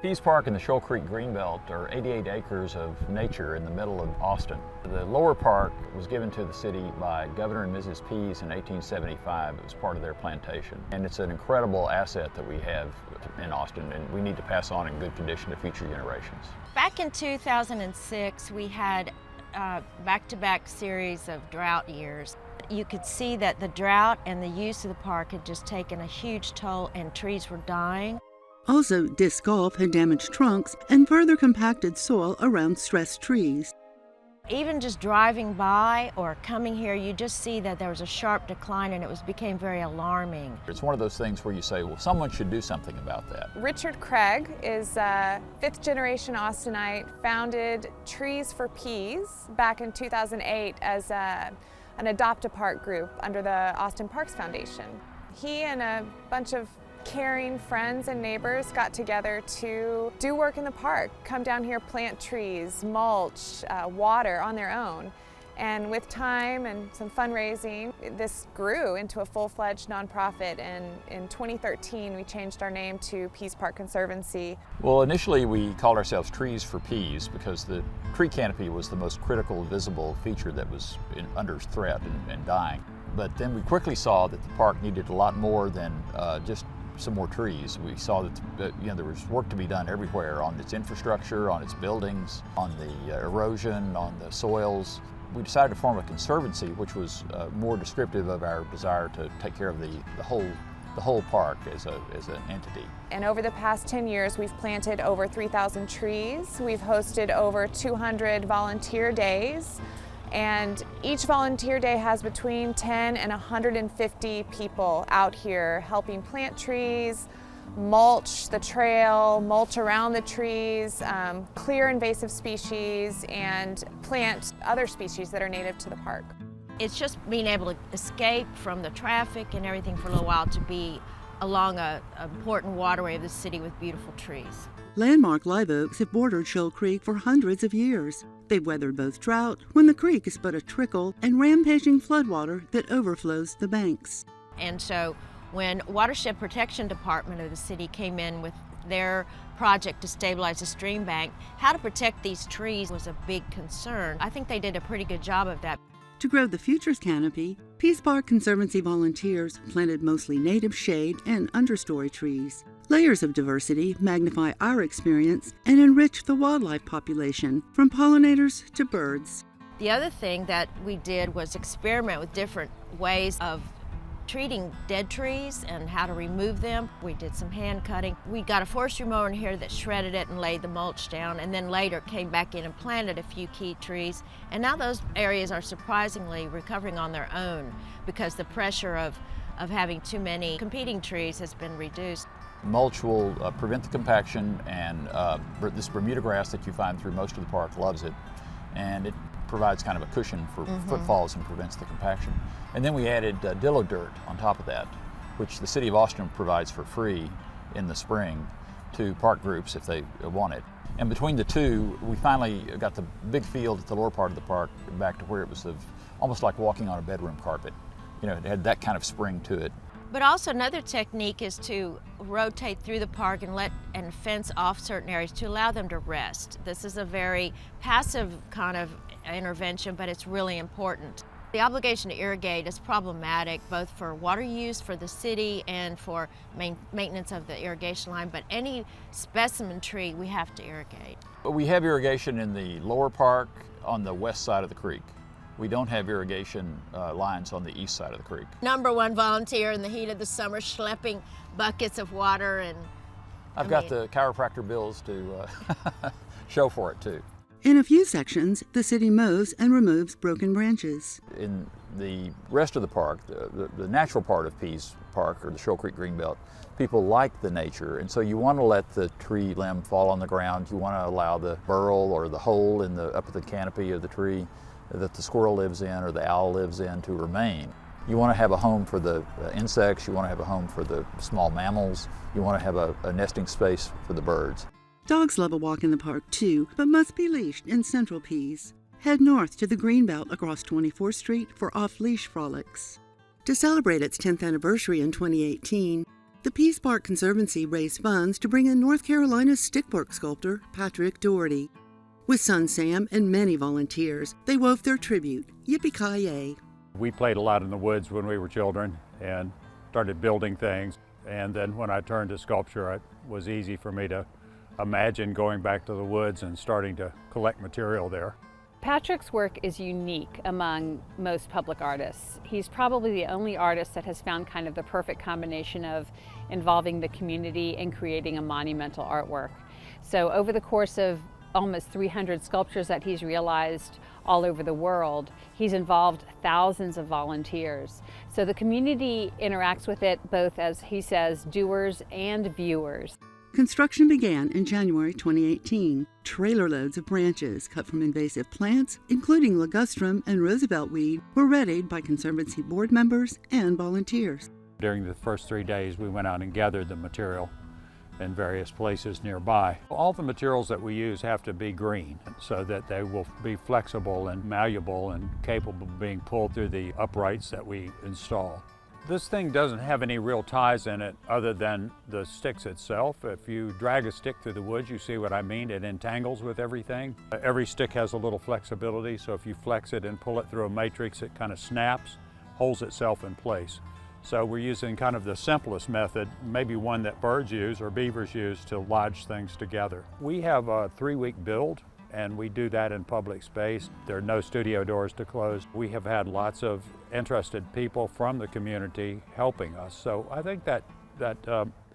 Pease Park and the Shoal Creek Greenbelt are 88 acres of nature in the middle of Austin. The lower park was given to the city by Governor and Mrs. Pease in 1875. It was part of their plantation. And it's an incredible asset that we have in Austin, and we need to pass on in good condition to future generations. Back in 2006, we had a back-to-back series of drought years. You could see that the drought and the use of the park had just taken a huge toll and trees were dying. Also, disc golf had damaged trunks and further compacted soil around stressed trees. Even just driving by or coming here, you just see that there was a sharp decline, and it became very alarming. It's one of those things where you say, well, someone should do something about that. Richard Craig is a fifth-generation Austinite, founded Trees for Pease back in 2008 as an adopt-a-park group under the Austin Parks Foundation. He and a bunch of caring friends and neighbors got together to do work in the park, come down here, plant trees, mulch, water on their own. And with time and some fundraising, this grew into a full-fledged nonprofit, and in 2013 we changed our name to Pease Park Conservancy. Well, initially we called ourselves Trees for Pease because the tree canopy was the most critical visible feature that was under threat and dying. But then we quickly saw that the park needed a lot more than just some more trees. We saw that there was work to be done everywhere on its infrastructure, on its buildings, on the erosion, on the soils. We decided to form a conservancy, which was more descriptive of our desire to take care of the whole park as an entity. And over the past 10 years, we've planted over 3,000 trees. We've hosted over 200 volunteer days. And each volunteer day has between 10 and 150 people out here helping plant trees, mulch the trail, mulch around the trees, clear invasive species, and plant other species that are native to the park. It's just being able to escape from the traffic and everything for a little while to be along an important waterway of the city with beautiful trees. Landmark live oaks have bordered Shoal Creek for hundreds of years. They've weathered both drought, when the creek is but a trickle, and rampaging floodwater that overflows the banks. And so when Watershed Protection Department of the city came in with their project to stabilize the stream bank, how to protect these trees was a big concern. I think they did a pretty good job of that. To grow the future's canopy, Pease Park Conservancy volunteers planted mostly native shade and understory trees. Layers of diversity magnify our experience and enrich the wildlife population, from pollinators to birds. The other thing that we did was experiment with different ways of treating dead trees and how to remove them. We did some hand cutting. We got a forestry mower in here that shredded it and laid the mulch down, and then later came back in and planted a few key trees. And now those areas are surprisingly recovering on their own because the pressure of having too many competing trees has been reduced. Mulch will prevent the compaction, and this Bermuda grass that you find through most of the park loves it, and it provides kind of a cushion for footfalls and prevents the compaction. And then we added dillo dirt on top of that, which the City of Austin provides for free in the spring to park groups if they want it. And between the two, we finally got the big field at the lower part of the park back to where it was almost like walking on a bedroom carpet. You know, it had that kind of spring to it. But also another technique is to rotate through the park and fence off certain areas to allow them to rest. This is a very passive kind of intervention, but it's really important. The obligation to irrigate is problematic both for water use for the city and for maintenance of the irrigation line, but any specimen tree we have to irrigate. We have irrigation in the lower park on the west side of the creek. We don't have irrigation lines on the east side of the creek. Number one volunteer in the heat of the summer, schlepping buckets of water, and I've got the chiropractor bills to show for it too. In a few sections, the city mows and removes broken branches. In the rest of the park, the natural part of Pease Park or the Shoal Creek Greenbelt, people like the nature, and so you want to let the tree limb fall on the ground. You want to allow the burl or the hole in up at the canopy of the tree that the squirrel lives in or the owl lives in to remain. You want to have a home for the insects, you want to have a home for the small mammals, you want to have a nesting space for the birds. Dogs love a walk in the park too, but must be leashed in Central Pease. Head north to the Greenbelt across 24th Street for off-leash frolics. To celebrate its 10th anniversary in 2018, The Pease Park Conservancy raised funds to bring in North Carolina's stickwork sculptor, Patrick Dougherty. With son Sam and many volunteers, they wove their tribute, Yippee-Ki-Yay. We played a lot in the woods when we were children and started building things. And then when I turned to sculpture, it was easy for me to imagine going back to the woods and starting to collect material there. Patrick's work is unique among most public artists. He's probably the only artist that has found kind of the perfect combination of involving the community and creating a monumental artwork. So over the course of almost 300 sculptures that he's realized all over the world, he's involved thousands of volunteers. So the community interacts with it both, as he says, doers and viewers. Construction began in January 2018. Trailer loads of branches cut from invasive plants, including ligustrum and Roosevelt weed, were readied by Conservancy board members and volunteers. During the first 3 days, we went out and gathered the material in various places nearby. All the materials that we use have to be green so that they will be flexible and malleable and capable of being pulled through the uprights that we install. This thing doesn't have any real ties in it other than the sticks itself. If you drag a stick through the woods, you see what I mean. It entangles with everything. Every stick has a little flexibility, so if you flex it and pull it through a matrix, it kind of snaps, holds itself in place. So we're using kind of the simplest method, maybe one that birds use or beavers use to lodge things together. We have a 3-week build, and we do that in public space. There are no studio doors to close. We have had lots of interested people from the community helping us. So I think that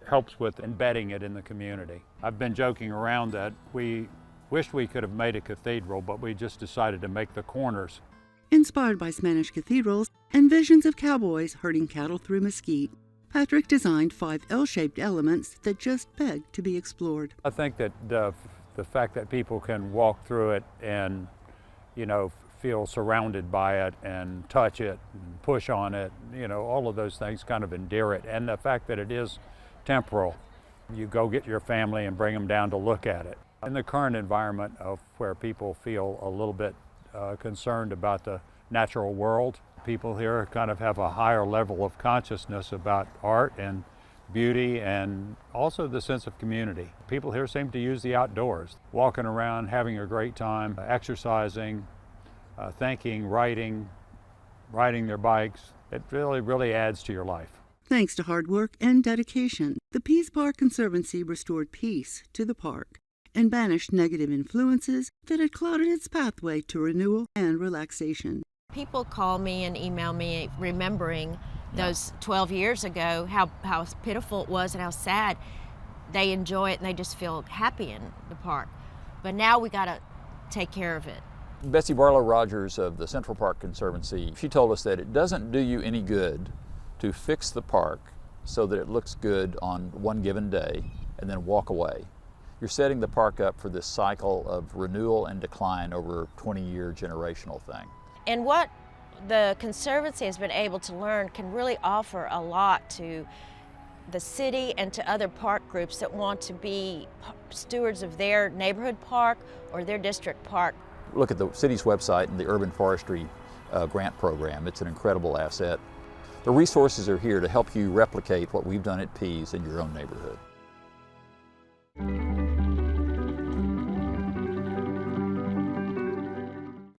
helps with embedding it in the community. I've been joking around that we wished we could have made a cathedral, but we just decided to make the corners. Inspired by Spanish cathedrals and visions of cowboys herding cattle through mesquite, Patrick designed 5 L-shaped elements that just begged to be explored. I think that the fact that people can walk through it and, feel surrounded by it and touch it and push on it, all of those things kind of endear it. And the fact that it is temporal, you go get your family and bring them down to look at it. In the current environment of where people feel a little bit concerned about the natural world, people here kind of have a higher level of consciousness about art and beauty and also the sense of community. People here seem to use the outdoors, walking around, having a great time, exercising, thinking, writing, riding their bikes. It really adds to your life. Thanks to hard work and dedication, the Pease Park Conservancy restored peace to the park and banished negative influences that had clouded its pathway to renewal and relaxation. People call me and email me remembering those 12 years ago, how pitiful it was and how sad. They enjoy it and they just feel happy in the park. But now we got to take care of it. Betsy Barlow Rogers of the Central Park Conservancy, she told us that it doesn't do you any good to fix the park so that it looks good on one given day and then walk away. You're setting the park up for this cycle of renewal and decline over a 20-year generational thing. And what the Conservancy has been able to learn can really offer a lot to the city and to other park groups that want to be stewards of their neighborhood park or their district park. Look at the city's website and the Urban Forestry Grant Program. It's an incredible asset. The resources are here to help you replicate what we've done at Pease in your own neighborhood.